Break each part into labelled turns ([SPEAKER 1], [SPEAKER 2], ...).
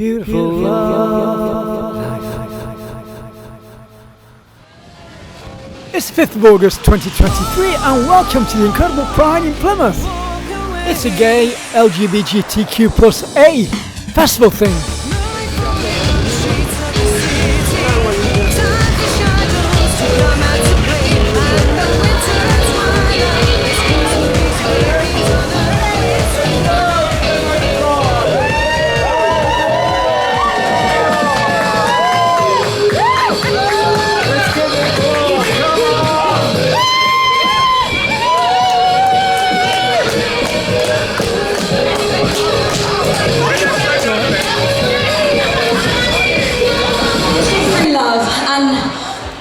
[SPEAKER 1] beautiful love. It's 5th of August 2023 and welcome to the incredible Pride in Plymouth. It's a gay LGBTQIA+ festival thing.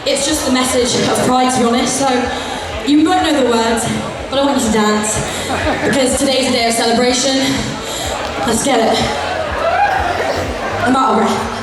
[SPEAKER 2] It's just the message of pride, to be honest, so you won't know the words, but I want you to dance, because today's a day of celebration. Let's get it. I'm out of breath.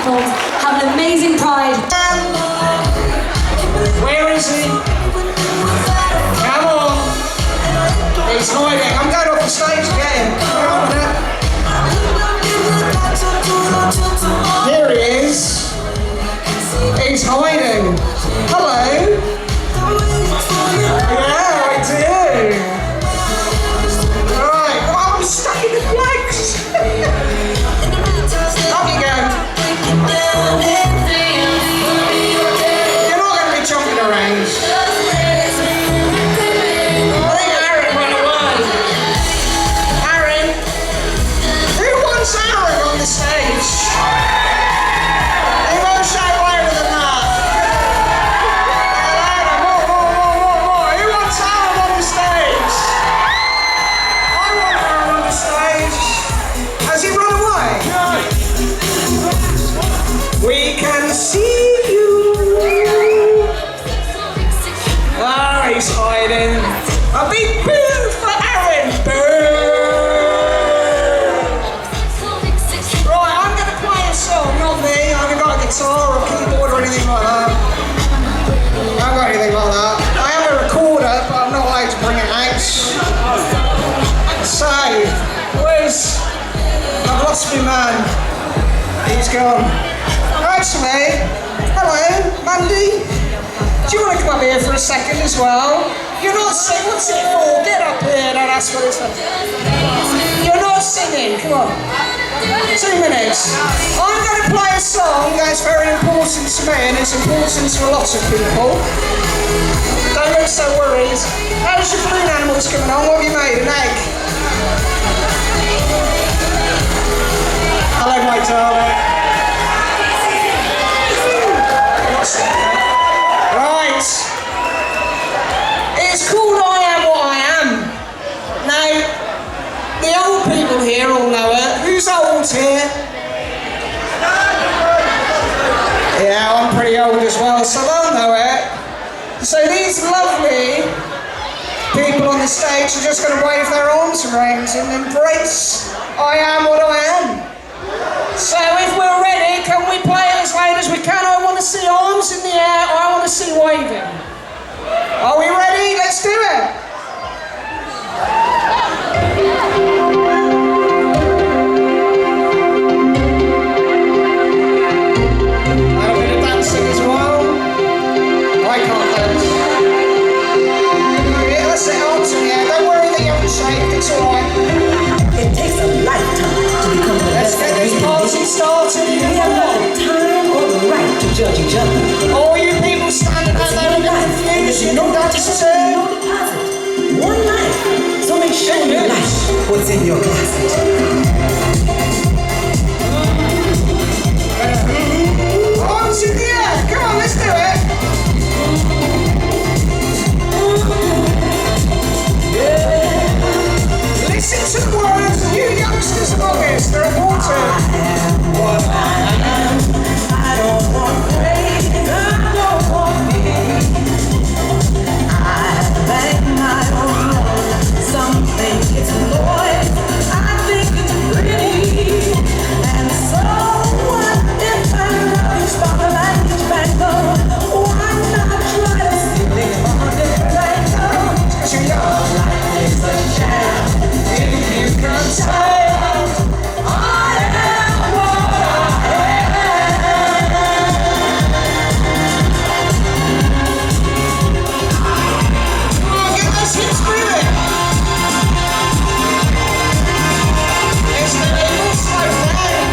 [SPEAKER 3] Have an amazing Pride.
[SPEAKER 4] Where is he? Come on. He's hiding. I'm going off the stage to get him. Come on now. Here he is. He's hiding. Hello. Yeah, I do. Right. Oh, I'm stuck in the flags. Up you go. Hu+Man. He's gone. Actually, hello, Mandy. Do you want to come up here for a second as well? You're not singing. What's it for? Get up here. No, that's what it's for. You're not singing. Come on. 2 minutes. I'm going to play a song that's very important to me, and it's important to a lot of people. Don't look so worried. How's your balloon animals coming on? What have you made? An egg? Hello, my darling. Right. It's called I Am What I Am. Now, the old people here all know it. Who's old here? Yeah, I'm pretty old as well, so they'll know it. So these lovely people on the stage are just going to wave their arms around and embrace I am what I am. So if we're ready, can we play it as loud as we can? I want to see arms in the air, I want to see waving. Are we ready? Let's do it. A bit of dancing as well. I can't dance. Yeah, let's say arms in the air. Don't worry that you haven't shaved, it's alright.
[SPEAKER 5] It takes a lifetime to become the
[SPEAKER 4] Let's
[SPEAKER 5] best
[SPEAKER 4] get
[SPEAKER 5] that
[SPEAKER 4] this
[SPEAKER 5] we can
[SPEAKER 4] party
[SPEAKER 5] be.
[SPEAKER 4] started.
[SPEAKER 5] We have not the time or the right to judge each other.
[SPEAKER 4] All you people standing out there in the confused, you know that's
[SPEAKER 5] No deposit. One life. So make sure you like what's in your closet.
[SPEAKER 4] Arms in the air. Come on, let's do it. Listen to the words, you youngsters among us, they're important.
[SPEAKER 5] What I am, I don't want praise, I don't want me. I like my own love. Some think it's noise, I think it's pretty. And so what if I love you, stop a language bangle? Why not try to sing it on a different angle?
[SPEAKER 4] Because you're young.
[SPEAKER 5] Life is a sham. If you can say I am what I
[SPEAKER 4] Come on, get those hips moving. It's the label slow down.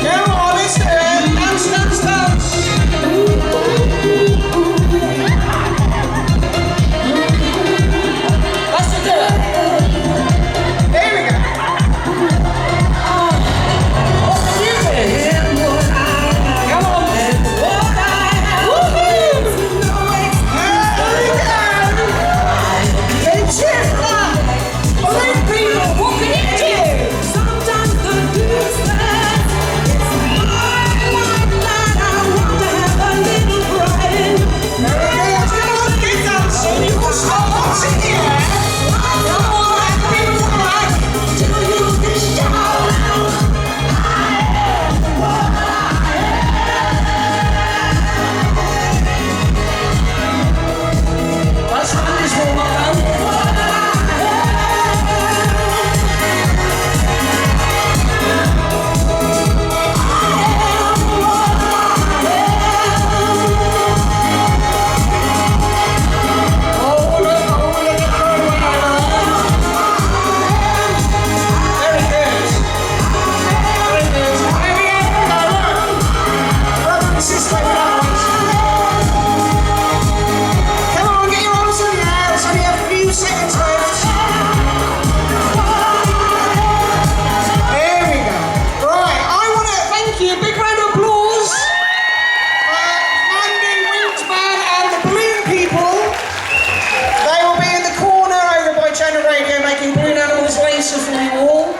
[SPEAKER 4] Come on, let's do it. Dance, dance, dance. Let's do it. There we go. What are you doing? Come on. Woohoo! There we go. Get cheered up. Balloon people, what can you do?
[SPEAKER 5] Sometimes the news says it's my life that I want to have a little pride.
[SPEAKER 4] There we go. Come on, get dancing. You can start dancing here. Come on, people back.
[SPEAKER 5] Do you can shout out?
[SPEAKER 4] Let's run this one up. Oh, look at the curve went over there. Very good. Very good. Here we go. Brother and sister, with that one. Come on, get your arms in the air. There's only a few seconds left. There we go. Right, I want to thank you. Big round of applause. Mandy, Hu+Man, and the balloon people. They will be in the corner over by Channel Radio making balloon animals later for you all.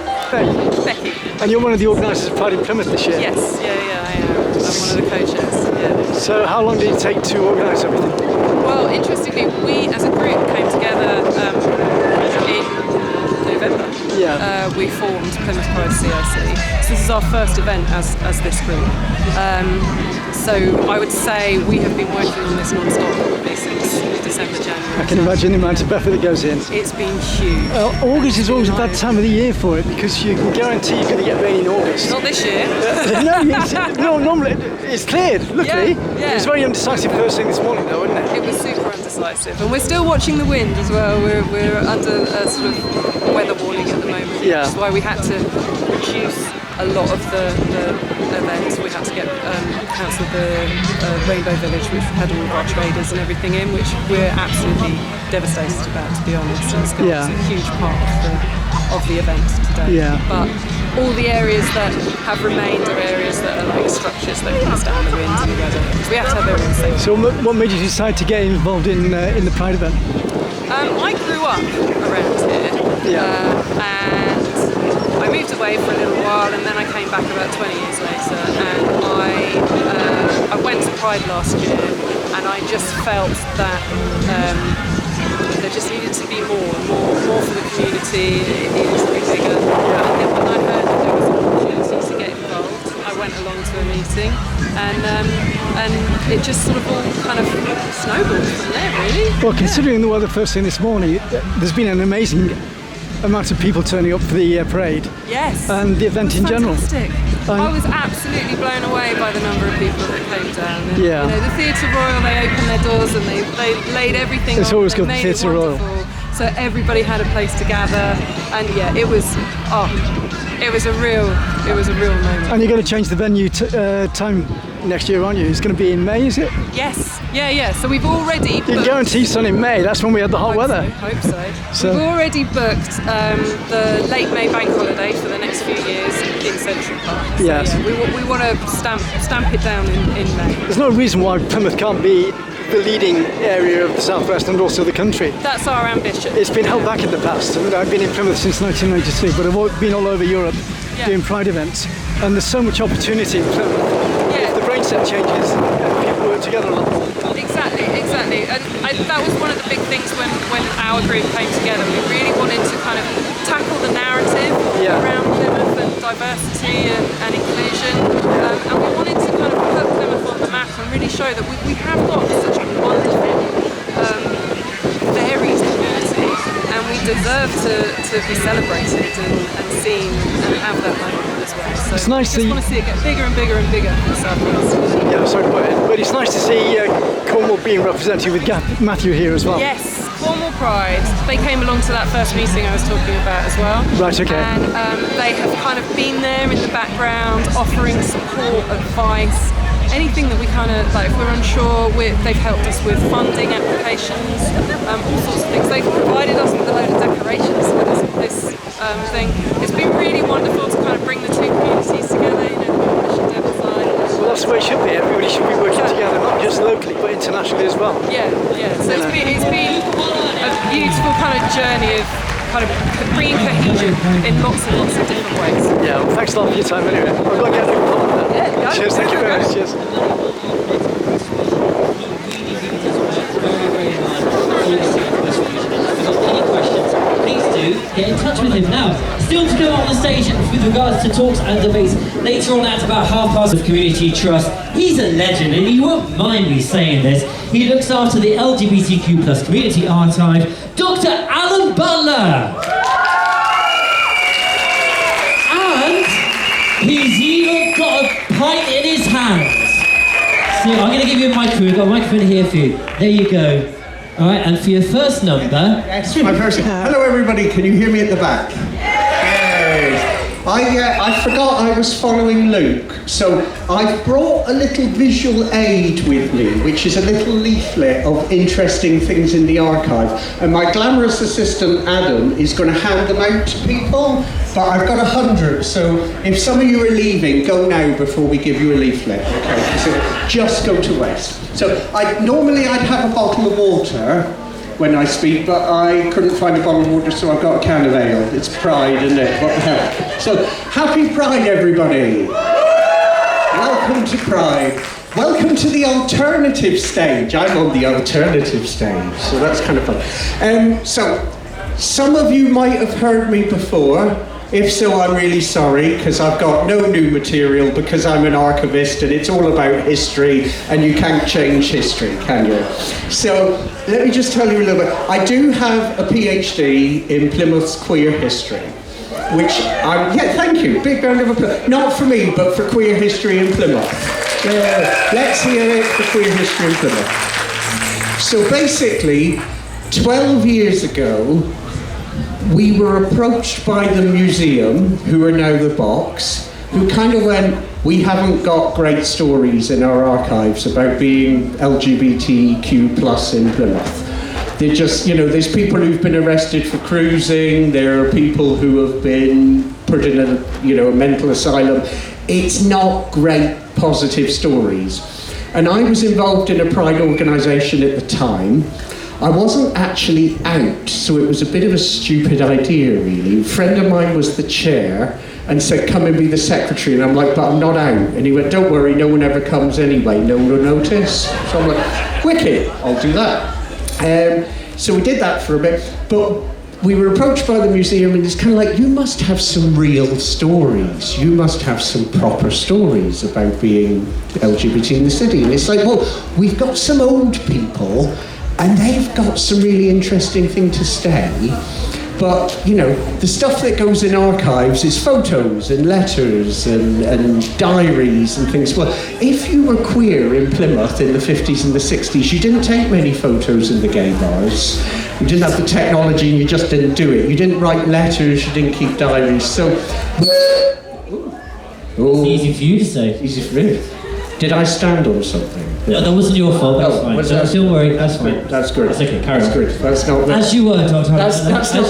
[SPEAKER 6] Becky.
[SPEAKER 1] And you're one of the organisers of Pride in Plymouth this year.
[SPEAKER 6] Yes, I am. I'm one of the co-chairs. Yeah.
[SPEAKER 1] So how long did it take to organise everything?
[SPEAKER 6] Well, interestingly, we as a group came together in November.
[SPEAKER 1] Yeah.
[SPEAKER 6] We formed Plymouth Pride CIC. So this is our first event as this group. So I would say we have been working on this non-stop probably since December, January.
[SPEAKER 1] I can imagine the amount of effort that goes in.
[SPEAKER 6] It's been huge.
[SPEAKER 1] August is always a bad time of the year for it because you can guarantee you're going to get rain in August.
[SPEAKER 6] Not this year.
[SPEAKER 1] No, normally it's cleared, luckily.
[SPEAKER 6] Yeah.
[SPEAKER 1] It was very undecisive first thing this morning though, wasn't it?
[SPEAKER 6] It was super undecisive, and we're still watching the wind as well. We're under a sort of weather warning at the moment,
[SPEAKER 1] Yeah.
[SPEAKER 6] which is why we had to reduce a lot of the events. We had to get cancel the Rainbow Village, which had all of our traders and everything in, which we're absolutely devastated about, to be honest. And it's a huge part of the event today.
[SPEAKER 1] Yeah.
[SPEAKER 6] But all the areas that have remained are areas that are like structures that can stand the wind and the weather. Because we have to have everyone safe.
[SPEAKER 1] So what made you decide to get involved in the Pride event?
[SPEAKER 6] I grew up around here, and I moved away for a little while, and then I came back about 20 years later, and I went to Pride last year, and I just felt that there just needed to be more for the community. It needed to be bigger. And then when I heard that there was an opportunity to get involved, I went along to a meeting, and it just sort of all kind of snowballed from there, really.
[SPEAKER 1] Well, considering the weather first thing this morning, there's been an amazing amount of people turning up for the parade.
[SPEAKER 6] Yes.
[SPEAKER 1] And the event in general.
[SPEAKER 6] Fantastic. I was absolutely blown away by the number of people that came down. And, you know, the Theatre Royal, they opened their doors and they laid everything
[SPEAKER 1] It's
[SPEAKER 6] on.
[SPEAKER 1] always got the
[SPEAKER 6] made
[SPEAKER 1] Theatre
[SPEAKER 6] it
[SPEAKER 1] Royal.
[SPEAKER 6] wonderful. So everybody had a place to gather, and yeah, it was a real moment.
[SPEAKER 1] And you're going to change the venue time next year, aren't you? It's going to be in May, is it?
[SPEAKER 6] Yes, yeah. So we've already booked.
[SPEAKER 1] You can guarantee sun in May. That's when we had the hot weather.
[SPEAKER 6] Hope so. We've already booked the late May bank holiday for the next few years in Central Park. So,
[SPEAKER 1] yes.
[SPEAKER 6] Yeah, we want to stamp it down in May.
[SPEAKER 1] There's no reason why Plymouth can't be the leading area of the southwest and also the country.
[SPEAKER 6] That's our ambition.
[SPEAKER 1] It's been held back in the past. I've been in Plymouth since 1992, but I've been all over Europe doing Pride events, and there's so much opportunity in Plymouth.
[SPEAKER 6] Yeah.
[SPEAKER 1] If the brain set changes, people work together a lot more.
[SPEAKER 6] Exactly. And that was one of the big things when our group came together. We really wanted to kind of tackle the narrative around Plymouth and diversity and inclusion, and we wanted to kind of put Plymouth on the map and really show that we have got such a wonderful, varied community, and we deserve to be celebrated and seen and have that moment as well. So
[SPEAKER 1] it's nice
[SPEAKER 6] we just want to see it get bigger and bigger and bigger in the southwest.
[SPEAKER 1] Yeah, sorry, but it's nice to see Cornwall being represented with Matthew here as well.
[SPEAKER 6] Yes, Cornwall Pride. They came along to that first meeting I was talking about as well.
[SPEAKER 1] Right, okay.
[SPEAKER 6] And they have kind of been there in the background, offering support, advice, anything that we kind of, like if we're unsure, they've helped us with funding applications, all sorts of things. They've provided us with a load of decorations for this thing. It's been really wonderful to kind of bring the two communities together, you know, the Cornish and Devon side.
[SPEAKER 1] Well, that's the way it should be. Everybody should be working together, not just locally, but internationally as well.
[SPEAKER 6] Yeah. So it's been a beautiful kind of journey of kind of bringing cohesion in lots and lots of different ways.
[SPEAKER 1] Yeah, well, thanks a lot for your time anyway. I've got to get a drink of that.
[SPEAKER 6] Yeah,
[SPEAKER 1] cheers, thank you very much. Cheers.
[SPEAKER 7] Get in touch with him now. Still to come on the stage with regards to talks and debates later on at about past of Community Trust. He's a legend, and you won't mind me saying this. He looks after the LGBTQ+ Community Archive, Dr. Alan Butler. And he's even got a pint in his hands. So I'm going to give you a microphone. We've got a microphone here for you. There you go. All right, and for your first number...
[SPEAKER 8] Yes, my first... Hello, everybody. Can you hear me at the back? Yes. I forgot I was following Luke, so I've brought a little visual aid with me, which is a little leaflet of interesting things in the archive. And my glamorous assistant, Adam, is going to hand them out to people, but I've got 100, so if some of you are leaving, go now before we give you a leaflet, okay? So just go to West. So normally I'd have a bottle of water when I speak, but I couldn't find a bottle of water, so I've got a can of ale. It's Pride, isn't it? What the hell? So, happy Pride, everybody! Welcome to Pride. Welcome to the alternative stage. I'm on the alternative stage, so that's kind of fun. So, some of you might have heard me before If so, I'm really sorry, because I've got no new material, because I'm an archivist and it's all about history, and you can't change history, can you? So let me just tell you a little bit. I do have a PhD in Plymouth's queer history, which thank you, big round of applause. Not for me, but for queer history in Plymouth. Yeah, let's hear it for queer history in Plymouth. So basically, 12 years ago, we were approached by the museum, who are now the Box, who kind of went, we haven't got great stories in our archives about being LGBTQ+ in Plymouth. They're just, there's people who've been arrested for cruising, there are people who have been put in a mental asylum. It's not great positive stories. And I was involved in a pride organisation at the time. I wasn't actually out, so it was a bit of a stupid idea, really. A friend of mine was the chair and said, come and be the secretary. And I'm like, but I'm not out. And he went, don't worry, no one ever comes anyway, no one will notice. So I'm like, wicked, I'll do that. So we did that for a bit, but we were approached by the museum, and it's kind of like, you must have some real stories. You must have some proper stories about being LGBT in the city. And it's like, well, we've got some old people, and they've got some really interesting thing to say. But, the stuff that goes in archives is photos and letters and diaries and things. Well, if you were queer in Plymouth in the 50s and the 60s, you didn't take many photos in the gay bars. You didn't have the technology, and you just didn't do it. You didn't write letters, you didn't keep diaries. So,
[SPEAKER 7] It's easy for you to say.
[SPEAKER 8] Easy for me. Did I stand on something?
[SPEAKER 7] No, that wasn't your fault. That's fine. Don't worry. That's fine.
[SPEAKER 8] That's good.
[SPEAKER 7] That's okay. Carry on.
[SPEAKER 8] That's good. That's not.
[SPEAKER 7] As you were, Dr. As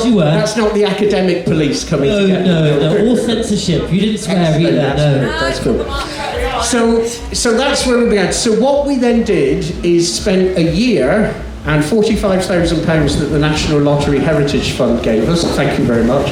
[SPEAKER 7] you were.
[SPEAKER 8] That's not the academic police coming together.
[SPEAKER 7] No. All censorship. You didn't swear either.
[SPEAKER 8] That's cool. So that's where we began. So what we then did is spent a year and £45,000 that the National Lottery Heritage Fund gave us, thank you very much,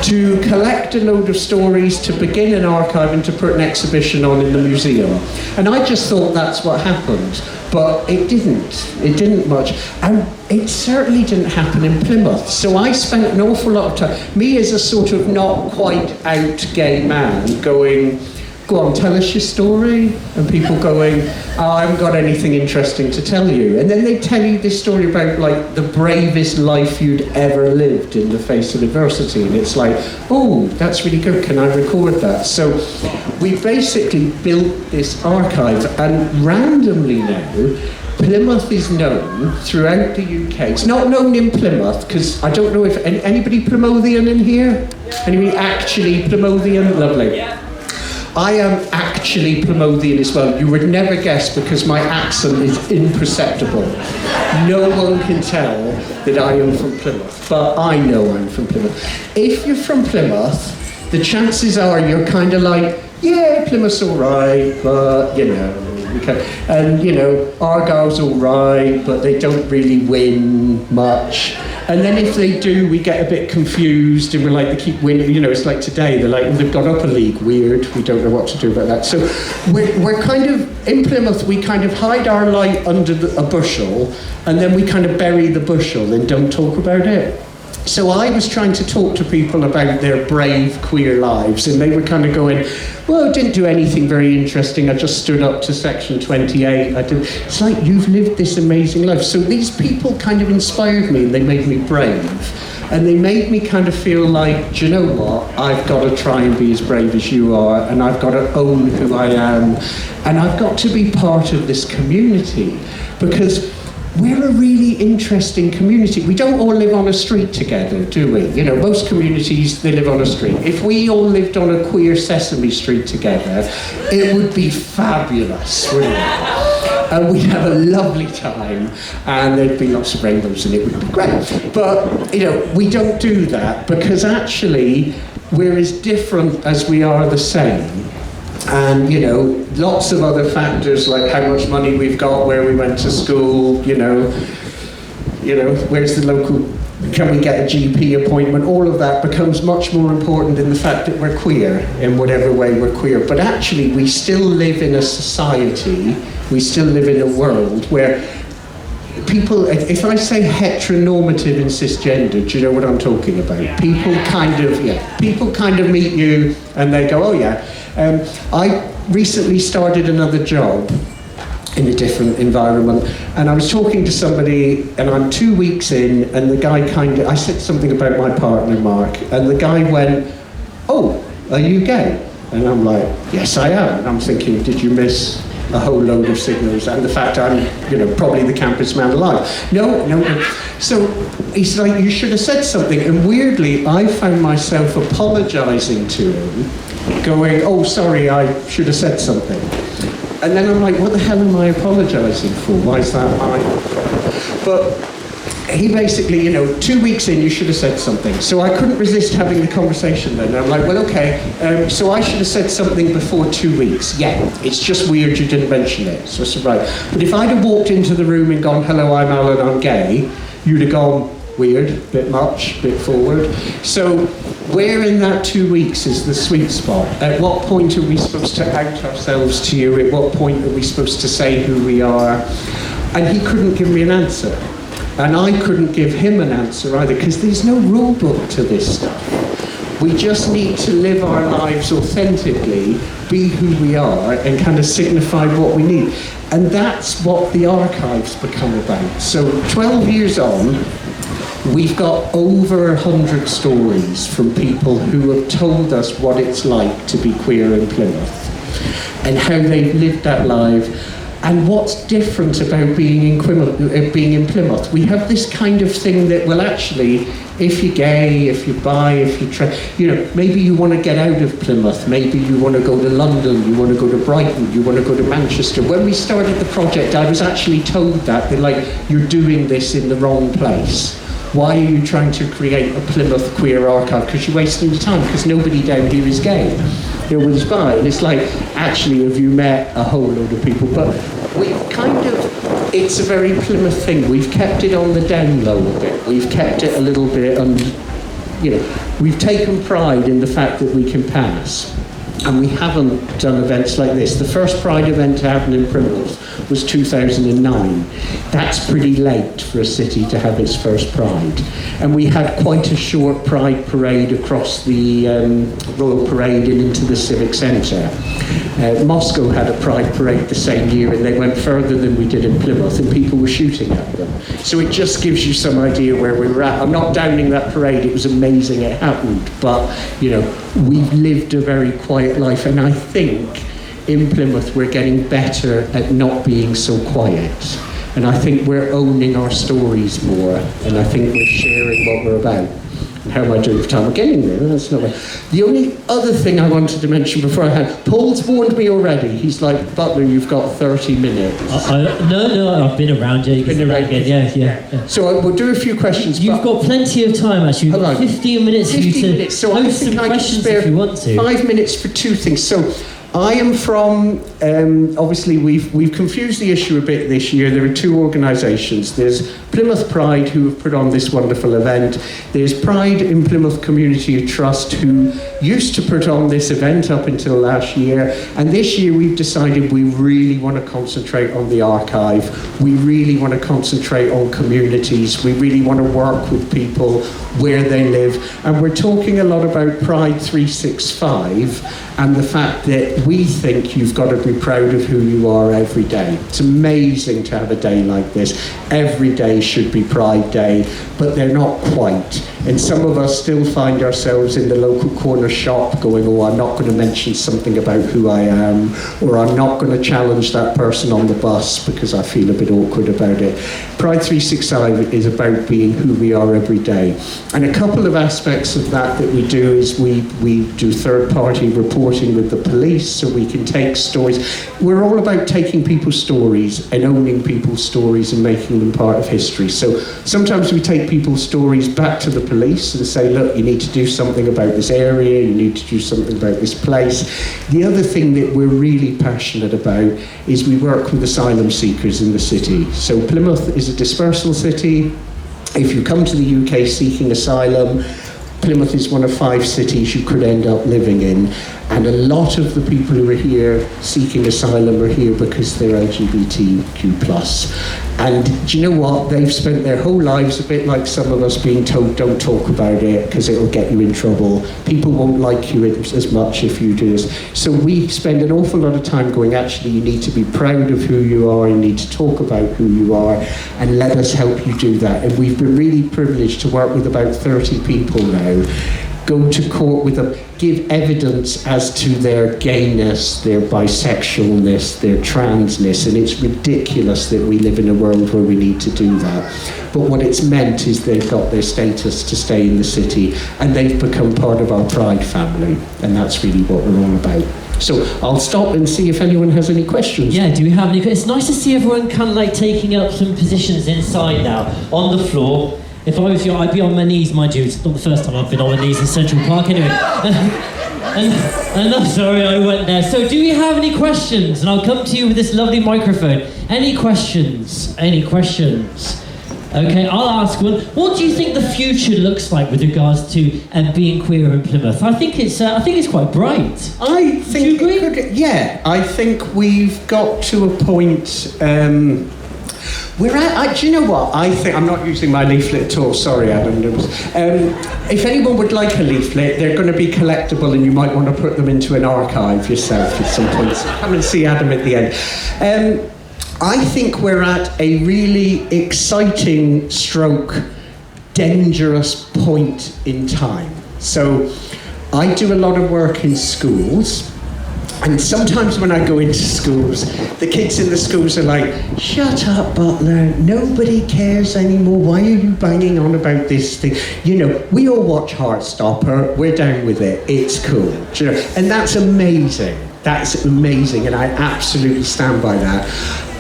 [SPEAKER 8] to collect a load of stories, to begin an archive and to put an exhibition on in the museum. And I just thought that's what happened, but it didn't. It didn't much. And it certainly didn't happen in Plymouth. So I spent an awful lot of time, me as a sort of not quite out gay man, going, go on, tell us your story. And people going, oh, I haven't got anything interesting to tell you. And then they tell you this story about like the bravest life you'd ever lived in the face of adversity. And it's like, oh, that's really good, can I record that? So we basically built this archive, and randomly now, Plymouth is known throughout the UK. It's not known in Plymouth, because I don't know if anybody Plymouthian in here? Anybody actually Plymouthian? Lovely. I am actually Plymouthian as well. You would never guess, because my accent is imperceptible. No one can tell that I am from Plymouth, but I know I'm from Plymouth. If you're from Plymouth, the chances are you're kind of like, yeah, Plymouth's all right, but okay. And Argyle's all right, but they don't really win much. And then if they do, we get a bit confused, and we're like, they keep winning. It's like today, they're like, they've gone up a league, weird, we don't know what to do about that. So we're kind of, in Plymouth, we kind of hide our light under a bushel, and then we kind of bury the bushel and don't talk about it. So I was trying to talk to people about their brave queer lives, and they were kind of going, well, I didn't do anything very interesting, I just stood up to Section 28. It's like, you've lived this amazing life. So these people kind of inspired me, and they made me brave. And they made me kind of feel like, do you know what, I've got to try and be as brave as you are, and I've got to own who I am, and I've got to be part of this community, because we're a really interesting community. We don't all live on a street together, do we? Most communities, they live on a street. If we all lived on a queer Sesame Street together, it would be fabulous, wouldn't it? And we'd have a lovely time, and there'd be lots of rainbows, and it would be great. But, we don't do that, because actually, we're as different as we are the same. And, lots of other factors, like how much money we've got, where we went to school, where's the local, can we get a GP appointment? All of that becomes much more important than the fact that we're queer, in whatever way we're queer. But actually, we still live in a society, we still live in a world where people, if I say heteronormative and cisgender, do you know what I'm talking about? People kind of meet you and they go, oh yeah. I recently started another job in a different environment, and I was talking to somebody, and I'm 2 weeks in, and the guy I said something about my partner Mark, and the guy went, oh, are you gay? And I'm like, yes I am. And I'm thinking, did you miss a whole load of signals and the fact I'm, probably the campus man alive? No. So he's like, you should have said something. And weirdly, I found myself apologising to him, going, oh, sorry, I should have said something. And then I'm like, what the hell am I apologising for? Why is that my problem? But he basically, 2 weeks in, you should have said something. So I couldn't resist having the conversation then. And I'm like, well, okay, so I should have said something before 2 weeks. Yeah, it's just weird you didn't mention it. So I said, right. But if I'd have walked into the room and gone, hello, I'm Alan, I'm gay, you'd have gone, weird, bit much, bit forward. So where in that 2 weeks is the sweet spot? At what point are we supposed to out ourselves to you? At what point are we supposed to say who we are? And he couldn't give me an answer. And I couldn't give him an answer either, because there's no rule book to this stuff. We just need to live our lives authentically, be who we are, and kind of signify what we need. And that's what the archives become about. So 12 years on, we've got over 100 stories from people who have told us what it's like to be queer in Plymouth, and how they've lived that life. And what's different about being in Plymouth? We have this kind of thing that, well, actually, if you're gay, if you're bi, if you're maybe you want to get out of Plymouth, maybe you want to go to London, you want to go to Brighton, you want to go to Manchester. When we started the project, I was actually told that, they're like, you're doing this in the wrong place. Why are you trying to create a Plymouth queer archive? Because you're wasting your time, because nobody down here is gay. Everyone's bi. And it's like, actually, have you met a whole load of people? But we've it's a very Plymouth thing. We've kept it on the down low a bit. We've kept it a little bit, we've taken pride in the fact that we can pass. And we haven't done events like this. The first Pride event to happen in Plymouth was 2009. That's pretty late for a city to have its first Pride. And we had quite a short Pride parade across the Royal Parade and into the Civic Centre. Moscow had a Pride parade the same year, and they went further than we did in Plymouth, and people were shooting at them. So it just gives you some idea where we were at. I'm not downing that parade, it was amazing it happened, but we've lived a very quiet life, and I think in Plymouth we're getting better at not being so quiet. And I think we're owning our stories more, and I think we're sharing what we're about. And how am I doing for time? We're getting there, that's not bad. The only other thing I wanted to mention before I had, Paul's warned me already. He's like, Butler, you've got 30 minutes.
[SPEAKER 7] No, I've been around you.
[SPEAKER 8] Been around again,
[SPEAKER 7] yeah.
[SPEAKER 8] So we'll do a few questions.
[SPEAKER 7] You've got plenty of time, actually. You've got 15 minutes for you to
[SPEAKER 8] so
[SPEAKER 7] post some questions if you want to.
[SPEAKER 8] 5 minutes for two things. So I am from, obviously we've confused the issue a bit this year. There are two organisations. There's Plymouth Pride, who have put on this wonderful event. There's Pride in Plymouth Community Trust, who used to put on this event up until last year. And this year we've decided we really want to concentrate on the archive. We really want to concentrate on communities. We really want to work with people where they live. And we're talking a lot about Pride 365 and the fact that we think you've got to be proud of who you are every day. It's amazing to have a day like this. Every day should be Pride Day, but they're not quite. And some of us still find ourselves in the local corner shop going, oh, I'm not going to mention something about who I am, or I'm not going to challenge that person on the bus because I feel a bit awkward about it. Pride 365 is about being who we are every day. And a couple of aspects of that we do is we do third-party reporting with the police, so we can take stories. We're all about taking people's stories and owning people's stories and making them part of history. So sometimes we take people's stories back to the police and say, look, you need to do something about this area, you need to do something about this place. The other thing that we're really passionate about is we work with asylum seekers in the city. So Plymouth is a dispersal city. If you come to the UK seeking asylum, Plymouth is one of 5 cities you could end up living in, and a lot of the people who are here seeking asylum are here because they're LGBTQ+. And do you know what? They've spent their whole lives a bit like some of us being told, don't talk about it because it'll get you in trouble. People won't like you as much if you do this. So we spend an awful lot of time going, actually, you need to be proud of who you are, you need to talk about who you are, and let us help you do that. And we've been really privileged to work with about 30 people now, go to court with them, give evidence as to their gayness, their bisexualness, their transness, and it's ridiculous that we live in a world where we need to do that. But what it's meant is they've got their status to stay in the city, and they've become part of our Pride family, and that's really what we're all about. So I'll stop and see if anyone has any questions.
[SPEAKER 7] Yeah, do we have any? It's nice to see everyone kind of like taking up some positions inside now, on the floor. If I was you, I'd be on my knees, mind you. It's not the first time I've been on my knees in Central Park anyway. And I'm sorry I went there. So do you have any questions? And I'll come to you with this lovely microphone. Any questions? Any questions? Okay, I'll ask one. What do you think the future looks like with regards to being queer in Plymouth? I think it's quite bright.
[SPEAKER 8] I think
[SPEAKER 7] do you agree?
[SPEAKER 8] Yeah, I think we've got to a point. We're at, do you know what? I think, I'm not using my leaflet at all, sorry Adam. If anyone would like a leaflet, they're going to be collectible and you might want to put them into an archive yourself at some point. So come and see Adam at the end. I think we're at a really exciting stroke, dangerous point in time. So I do a lot of work in schools. And sometimes when I go into schools, the kids in the schools are like, shut up, Butler, nobody cares anymore, why are you banging on about this thing? You know, we all watch Heartstopper, we're down with it, it's cool. Do you know? And that's amazing, and I absolutely stand by that.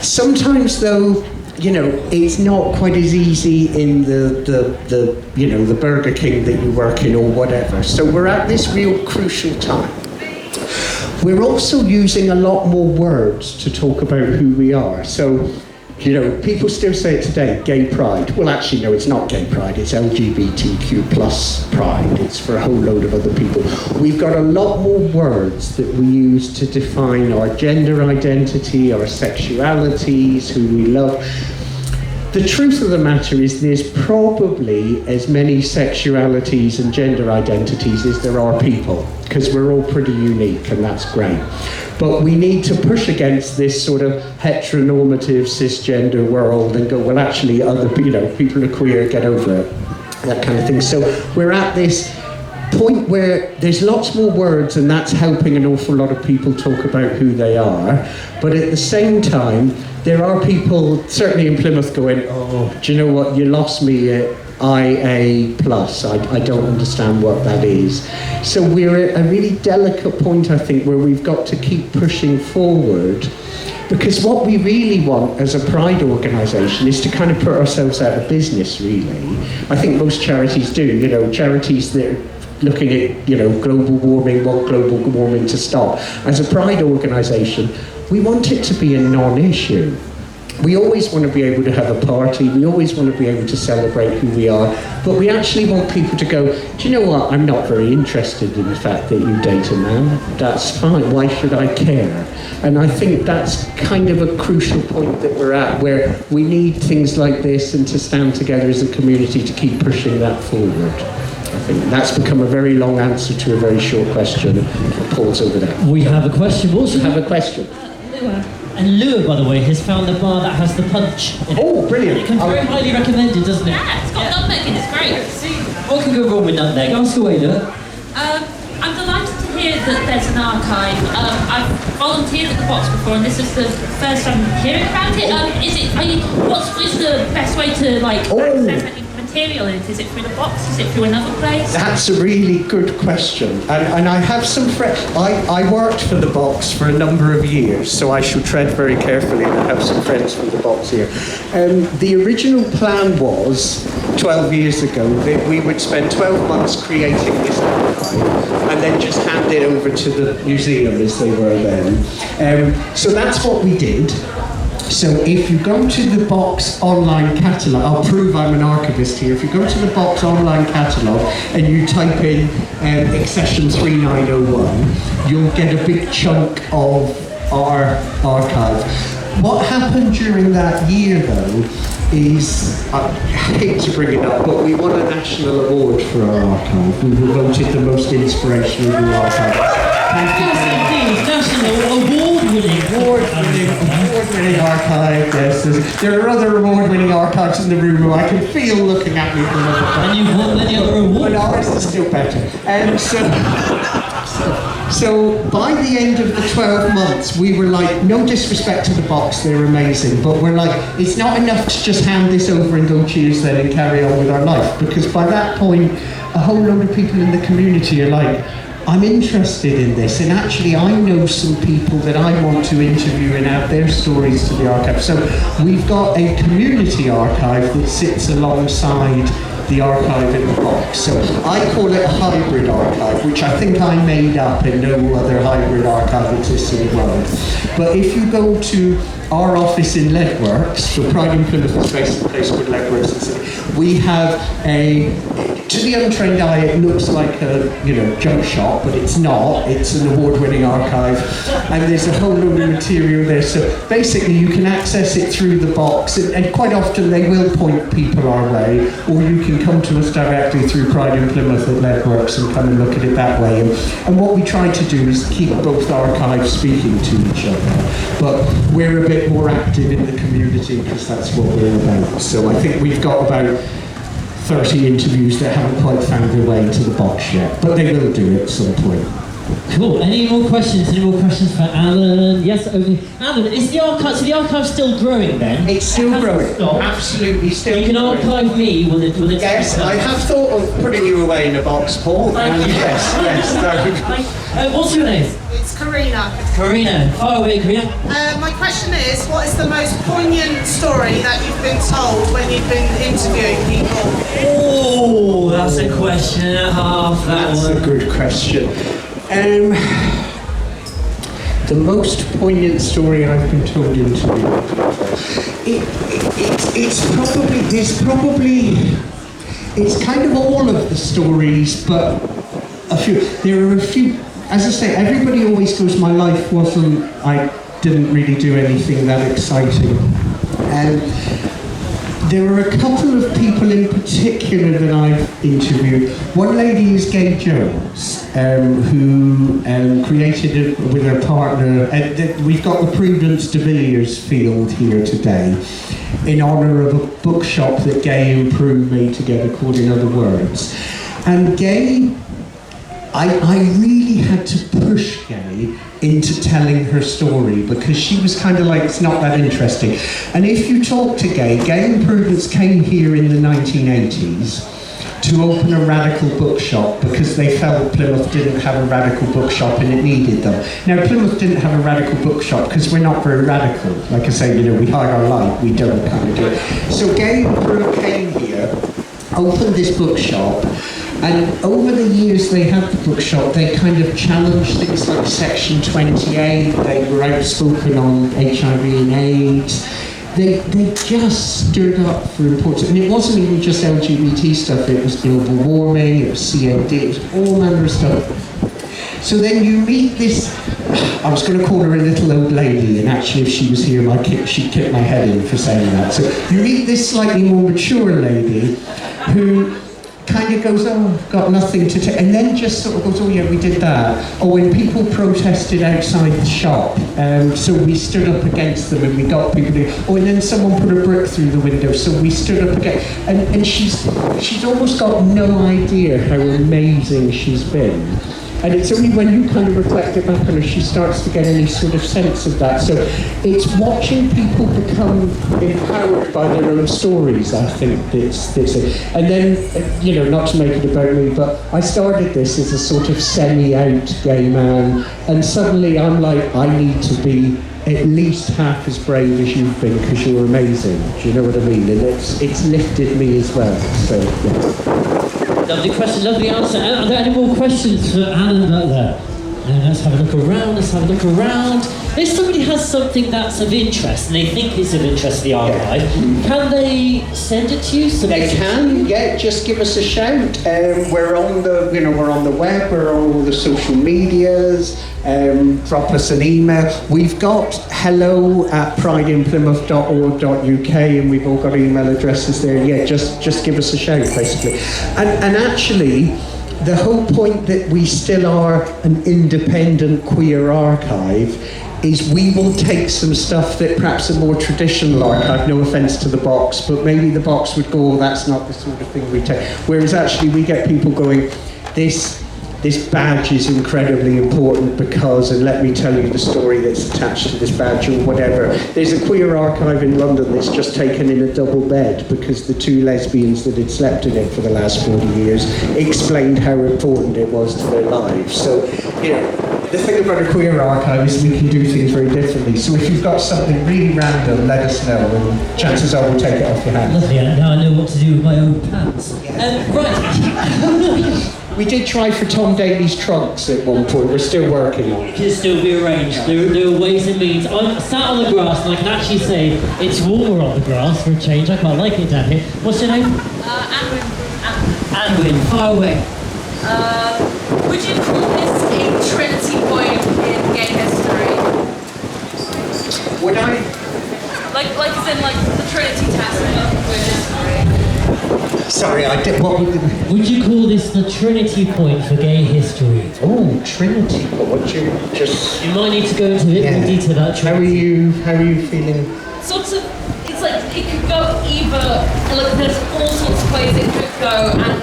[SPEAKER 8] Sometimes though, you know, it's not quite as easy in the Burger King that you work in or whatever. So we're at this real crucial time. We're also using a lot more words to talk about who we are. So, you know, people still say it today, gay pride. Well, actually, no, it's not gay pride, it's LGBTQ+ pride. It's for a whole load of other people. We've got a lot more words that we use to define our gender identity, our sexualities, who we love. The truth of the matter is there's probably as many sexualities and gender identities as there are people, because we're all pretty unique, and that's great. But we need to push against this sort of heteronormative cisgender world and go, well, actually, people are queer, get over it, that kind of thing. So we're at this point where there's lots more words, and that's helping an awful lot of people talk about who they are. But at the same time, there are people, certainly in Plymouth, going, oh, do you know what, you lost me at IA+. I don't understand what that is. So we're at a really delicate point, I think, where we've got to keep pushing forward, because what we really want as a pride organisation is to kind of put ourselves out of business, really. I think most charities do, you know, charities that are looking at, you know, global warming, want global warming to stop. As a pride organisation, we want it to be a non-issue. We always want to be able to have a party, we always want to be able to celebrate who we are, but we actually want people to go, do you know what, I'm not very interested in the fact that you date a man, that's fine, why should I care? And I think that's kind of a crucial point that we're at, where we need things like this and to stand together as a community to keep pushing that forward. I think that's become a very long answer to a very short question. Paul's over there.
[SPEAKER 7] We have a question. Also,
[SPEAKER 8] have a question.
[SPEAKER 7] And Lua, by the way, has found a bar that has the punch in it.
[SPEAKER 8] Oh, brilliant.
[SPEAKER 7] It comes very highly recommended, doesn't it?
[SPEAKER 2] Yeah, it's got nutmeg in it, it's great.
[SPEAKER 7] What can go wrong with nutmeg? Ask away, Lua.
[SPEAKER 2] I'm delighted to hear that there's an archive. I've volunteered at the box before, and this is the first time hearing about it. What's the best way to access any material in it? Is it through the box? Is it through another place?
[SPEAKER 8] That's a really good question. And I have some friends. I worked for the box for a number of years, so I should tread very carefully, and I have some friends from the box here. The original plan was, 12 years ago, that we would spend 12 months creating this archive and then just hand it over to the museum as they were then. So that's what we did. So if you go to the Box online catalogue, I'll prove I'm an archivist here. If you go to the Box online catalogue and you type in accession 3901, you'll get a big chunk of our archive. what happened during that year, though, is, I hate to bring it up, but we won a national award for our archive. We were voted the most inspirational new archive. Thank you very much.
[SPEAKER 7] National award-winning
[SPEAKER 8] archive, yes. There are other award-winning archives in the room who I can feel looking at me from another place.
[SPEAKER 7] And you've won many other awards.
[SPEAKER 8] But ours is still better. So by the end of the 12 months, we were like, no disrespect to the box, they're amazing, but we're like, it's not enough to just hand this over and go cheers then and carry on with our life, because by that point, a whole load of people in the community are like, I'm interested in this, and actually I know some people that I want to interview and add their stories to the archive. So we've got a community archive that sits alongside the archive in the box. So I call it a hybrid archive, which I think I made up, and no other hybrid archive exists in the world. But if you go to our office in Leadworks, so Pride in Plymouth is based in a place called Leadworks, we have to the untrained eye, it looks like a junk shop, but it's not. It's an award-winning archive, and there's a whole load of material there. So basically, you can access it through the box, and quite often they will point people our way, or you can come to us directly through Pride in Plymouth at Leadworks and come and look at it that way. And what we try to do is keep both archives speaking to each other, but we're a bit more active in the community because that's what we're about. So I think we've got about 30 interviews that haven't quite found their way into the box yet, but they will do it at some point.
[SPEAKER 7] Cool. Any more questions? Any more questions for Alan? Yes, over here. Alan, is the archive still growing then?
[SPEAKER 8] It's still growing. Absolutely still
[SPEAKER 7] You can
[SPEAKER 8] growing.
[SPEAKER 7] archive me when it's
[SPEAKER 8] Yes, I have thought of putting you away in a box, Paul.
[SPEAKER 7] Thank you.
[SPEAKER 8] Yes.
[SPEAKER 7] What's your name?
[SPEAKER 9] It's Karina.
[SPEAKER 7] Karina. Far away, Karina.
[SPEAKER 9] My question is, what is the most poignant story that you've been told when you've been interviewing people?
[SPEAKER 7] Oh, that's a question and a half.
[SPEAKER 8] That's a good question. The most poignant story I've been told in interview. It's kind of all of the stories, but there are a few. As I say, everybody always goes, my life I didn't really do anything that exciting. There are a couple of people in particular that I've interviewed. One lady is Gay Jones, who created it with her partner. We've got the Prudence de Villiers field here today in honour of a bookshop that Gay and Prue made together called In Other Words. And Gay, I really had to push Gay into telling her story because she was kind of like, it's not that interesting. And if you talk to Gay and Prudence came here in the 1980s to open a radical bookshop because they felt Plymouth didn't have a radical bookshop and it needed them. Now, Plymouth didn't have a radical bookshop because we're not very radical. Like I say, we hide our light, we don't kind of do it. So Gay and Prue came here, opened this bookshop, and over the years they had the bookshop, they kind of challenged things like Section 28, they were outspoken on HIV and AIDS. They just stood up for importance. And it wasn't even just LGBT stuff, it was global warming, it was CAD, it was all manner of stuff. So then you meet this, I was going to call her a little old lady, and actually if she was here, she'd kick my head in for saying that. So you meet this slightly more mature lady who kind of goes, oh, got nothing to take, and then just sort of goes, oh yeah, we did that. Or when people protested outside the shop, so we stood up against them and we got people to, and then someone put a brick through the window, so we stood up against, and she's almost got no idea how amazing she's been. And it's only when you kind of reflect it back on her, she starts to get any sort of sense of that. So it's watching people become empowered by their own stories, I think, that's it. And then, not to make it about me, but I started this as a sort of semi-out gay man, and suddenly I'm like, I need to be at least half as brave as you've been because you're amazing. Do you know what I mean? And it's lifted me as well. So, yeah.
[SPEAKER 7] Lovely question, lovely answer. Are there any more questions for Alan about that? Let's have a look around, If somebody has something that's of interest and they think it's of interest to the archive, can they send it to you?
[SPEAKER 8] They can, yeah, just give us a shout. We're on the web, we're on all the social medias. drop us an email. We've got hello@prideinplymouth.org.uk, and we've all got email addresses there. Yeah, just give us a shout, basically. And actually, the whole point that we still are an independent queer archive is we will take some stuff that perhaps a more traditional archive, no offence to the box, but maybe the box would go, oh, that's not the sort of thing we take. Whereas actually we get people going, this badge is incredibly important because, and let me tell you the story that's attached to this badge or whatever. There's a queer archive in London that's just taken in a double bed because the two lesbians that had slept in it for the last 40 years explained how important it was to their lives. So, you know, the thing about a queer archive is we can do things very differently. So if you've got something really random, let us know, and chances are we'll take it off your hands.
[SPEAKER 7] Lovely, now I know what to do with my own pants. Right.
[SPEAKER 8] We did try for Tom Daly's trunks at one point. We're still working on it.
[SPEAKER 7] It can still be arranged. There are ways and means. I'm sat on the grass and I can actually say it's warmer on the grass for a change. I quite like it down here. What's your name? Anwin. Far away.
[SPEAKER 10] Would you call this a Trinity point in gay history?
[SPEAKER 8] Would I?
[SPEAKER 10] Like as in like the Trinity test in queer history?
[SPEAKER 8] Sorry, I did. What
[SPEAKER 7] would you call this the Trinity point for gay history?
[SPEAKER 8] Oh, Trinity. What you just?
[SPEAKER 7] You might need to go into a bit more detail about Trinity.
[SPEAKER 8] How are you feeling?
[SPEAKER 10] Sort of. It's like it could go either. Like there's all sorts of ways it could go, and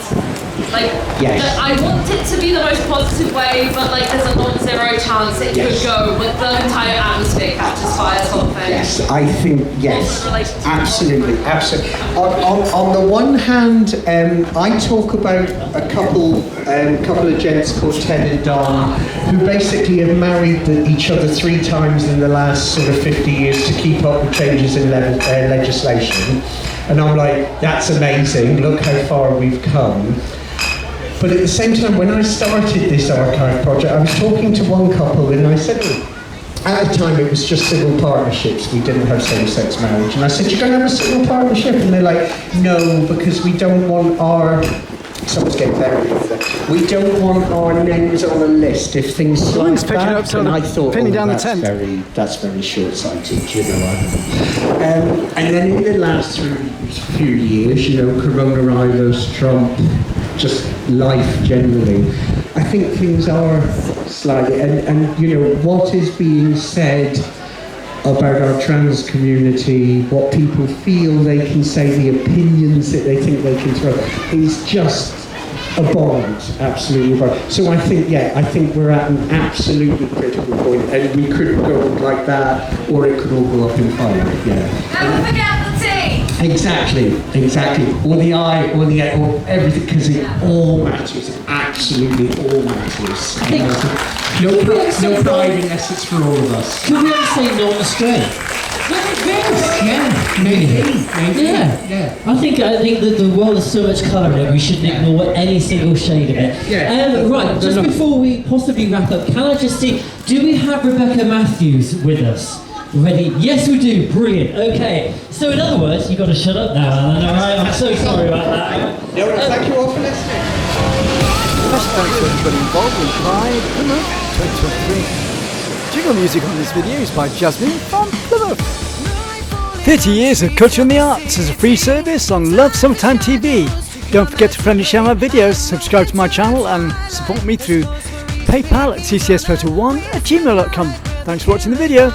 [SPEAKER 10] like I want it to be the most positive way, but like there's a non-zero chance it could go with the entire atmosphere catches fire sort of thing.
[SPEAKER 8] Yes, I think yes, absolutely. On the one hand, I talk about a couple of gents called Ted and Don who basically have married each other 3 times in the last sort of 50 years to keep up with changes in legislation, and I'm like, that's amazing. Look how far we've come. But at the same time, when I started this archive project, I was talking to one couple and I said, at the time it was just civil partnerships, we didn't have same-sex marriage. And I said, you're going to have a civil partnership? And they're like, no, because we don't want someone's getting buried over there. We don't want our names on a list if things like that. And I thought, that's very short-sighted, you know. And then in the last few years, you know, coronavirus, Trump, just life generally, I think things are slightly, and you know, what is being said about our trans community, what people feel they can say, the opinions that they think they can throw, is just abhorrent, absolutely abhorrent. So I think we're at an absolutely critical point, and we could go like that, or it could all go up in fire. Yeah.
[SPEAKER 10] Never forget the T.
[SPEAKER 8] Exactly. Or the I, or the A, or everything, because it all matters. It absolutely all matters. No pride unless it's for all of us.
[SPEAKER 7] Could we ever say non-straight?
[SPEAKER 8] Yeah, maybe.
[SPEAKER 7] Yeah. I think that the world has so much colour in it, we shouldn't ignore any single shade of it. Right, just before we possibly wrap up, can I just see, do we have Rebecca Matthews with us? Ready? Yes, we do. Brilliant. Okay. So in other words, you've got to shut up now, Alan. All right? I'm so sorry about that.
[SPEAKER 8] No, thank you all for listening.
[SPEAKER 1] Special thanks to everybody involved in Pride Plymouth 2023. Jingle music on this video is by Jasmine from Plymouth. 30 years of culture and the arts as a free service on Love Summertime TV. Don't forget to friendly share my videos, subscribe to my channel and support me through PayPal at tcsphoto1@gmail.com. Thanks for watching the video.